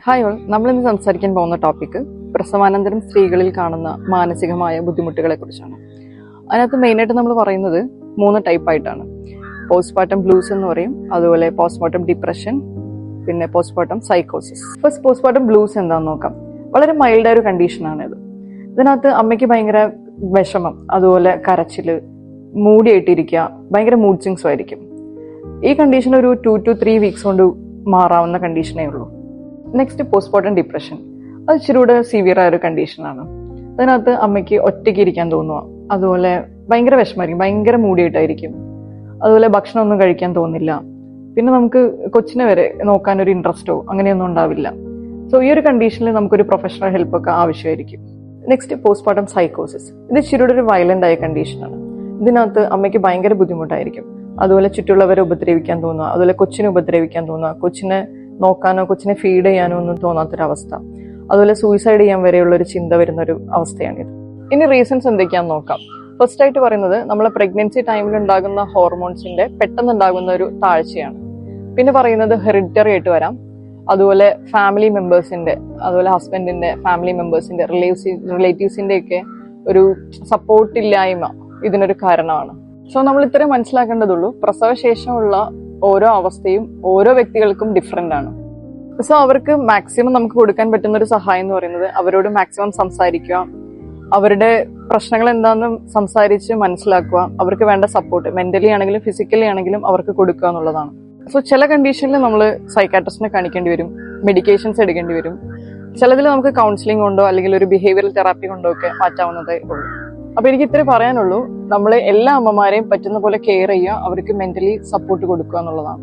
Hi all, നമ്മളിന്ന് സംസാരിക്കാൻ പോകുന്ന ടോപ്പിക്ക് പ്രസവാനന്തരം സ്ത്രീകളിൽ കാണുന്ന മാനസികമായ ബുദ്ധിമുട്ടുകളെ കുറിച്ചാണ്. അതിനകത്ത് മെയിനായിട്ട് നമ്മൾ പറയുന്നത് 3 ടൈപ്പായിട്ടാണ്. പോസ്റ്റ്മോർട്ടം ബ്ലൂസ് എന്ന് പറയും, അതുപോലെ പോസ്റ്റ്മോർട്ടം ഡിപ്രഷൻ, പിന്നെ പോസ്റ്റ്മോർട്ടം സൈക്കോസിസ്. ഫസ്റ്റ് പോസ്റ്റ്മോർട്ടം ബ്ലൂസ് എന്താണെന്ന് നോക്കാം. വളരെ മൈൽഡായ ഒരു കണ്ടീഷനാണ് ഇത്. ഇതിനകത്ത് അമ്മയ്ക്ക് ഭയങ്കര വിഷമം, അതുപോലെ കരച്ചില്, മൂടിയായിട്ടിരിക്കുക, ഭയങ്കര മൂഡ് സ്വിങ്സും ആയിരിക്കും. ഈ കണ്ടീഷൻ ഒരു 2 to 3 വീക്സ് കൊണ്ട് മാറാവുന്ന കണ്ടീഷനേ ഉള്ളൂ. Next postmortem depression. അത് ഇച്ചിരി കൂടെ സിവിയർ ആയ ഒരു കണ്ടീഷനാണ്. അതിനകത്ത് അമ്മയ്ക്ക് ഒറ്റയ്ക്ക് ഇരിക്കാൻ തോന്നുക, അതുപോലെ ഭയങ്കര വിഷമമായിരിക്കും, ഭയങ്കര മൂടിയായിട്ടായിരിക്കും, അതുപോലെ ഭക്ഷണം ഒന്നും കഴിക്കാൻ തോന്നില്ല, പിന്നെ നമുക്ക് കൊച്ചിനെ വരെ നോക്കാനൊരു ഇൻട്രസ്റ്റോ അങ്ങനെയൊന്നും ഉണ്ടാവില്ല. സോ ഈ ഒരു കണ്ടീഷനിൽ നമുക്കൊരു പ്രൊഫഷണൽ ഹെൽപ്പൊക്കെ ആവശ്യമായിരിക്കും. നെക്സ്റ്റ് പോസ്റ്റ്മോർട്ടം സൈക്കോസിസ്. ഇത് ഇച്ചിരി ഒരു വയലന്റ് ആയ കണ്ടീഷനാണ്. ഇതിനകത്ത് അമ്മയ്ക്ക് ഭയങ്കര ബുദ്ധിമുട്ടായിരിക്കും, അതുപോലെ ചുറ്റുള്ളവരെ ഉപദ്രവിക്കാൻ തോന്നുക, അതുപോലെ കൊച്ചിനെ ഉപദ്രവിക്കാൻ തോന്നുക, കൊച്ചിനെ നോക്കാനോ കൊച്ചിനെ ഫീഡ് ചെയ്യാനോ ഒന്നും തോന്നാത്തൊരവസ്ഥ, അതുപോലെ സൂയിസൈഡ് ചെയ്യാൻ വരെയുള്ള ഒരു ചിന്ത വരുന്ന ഒരു അവസ്ഥയാണിത്. ഇനി റീസൺസ് എന്തൊക്കെയാണെന്ന് നോക്കാം. ഫസ്റ്റ് ആയിട്ട് പറയുന്നത് നമ്മളെ പ്രഗ്നൻസി ടൈമിൽ ഉണ്ടാകുന്ന ഹോർമോൺസിന്റെ പെട്ടെന്ന് ഉണ്ടാകുന്ന ഒരു താഴ്ചയാണ്. പിന്നെ പറയുന്നത് ഹെറിഡിറ്ററി ആയിട്ട് വരാം, അതുപോലെ ഫാമിലി മെമ്പേഴ്സിന്റെ, അതുപോലെ ഹസ്ബൻഡിന്റെ, ഫാമിലി മെമ്പേഴ്സിന്റെ, റിലേറ്റീവ്സിന്റെ ഒക്കെ ഒരു സപ്പോർട്ടില്ലായ്മ ഇതിനൊരു കാരണമാണ്. സോ നമ്മൾ ഇത്രയും മനസ്സിലാക്കേണ്ടതുള്ളൂ, പ്രസവശേഷമുള്ള ഓരോ അവസ്ഥയും ഓരോ വ്യക്തികൾക്കും ഡിഫറെന്റ് ആണ്. സോ അവർക്ക് മാക്സിമം നമുക്ക് കൊടുക്കാൻ പറ്റുന്ന ഒരു സഹായം എന്ന് പറയുന്നത് അവരോട് മാക്സിമം സംസാരിക്കുക, അവരുടെ പ്രശ്നങ്ങൾ എന്താണെന്ന് സംസാരിച്ച് മനസ്സിലാക്കുക, അവർക്ക് വേണ്ട സപ്പോർട്ട് മെന്റലി ആണെങ്കിലും ഫിസിക്കലി ആണെങ്കിലും അവർക്ക് കൊടുക്കുക എന്നുള്ളതാണ്. സോ ചില കണ്ടീഷനിൽ നമ്മൾ സൈക്കാട്രിസ്റ്റിനെ കാണിക്കേണ്ടി വരും, മെഡിക്കേഷൻസ് എടുക്കേണ്ടി വരും. ചിലതിൽ നമുക്ക് കൗൺസിലിംഗ് കൊണ്ടോ അല്ലെങ്കിൽ ഒരു ബിഹേവിയറൽ തെറാപ്പി കൊണ്ടോ ഒക്കെ മാറ്റാവുന്നതേ ഉള്ളൂ. അപ്പൊ എനിക്ക് ഇത്രേ പറയാനുള്ളൂ, നമ്മളെ എല്ലാ അമ്മമാരെയും പറ്റുന്ന പോലെ കെയർ ചെയ്യുക, അവർക്ക് മെന്റലി സപ്പോർട്ട് കൊടുക്കുക എന്നുള്ളതാണ്.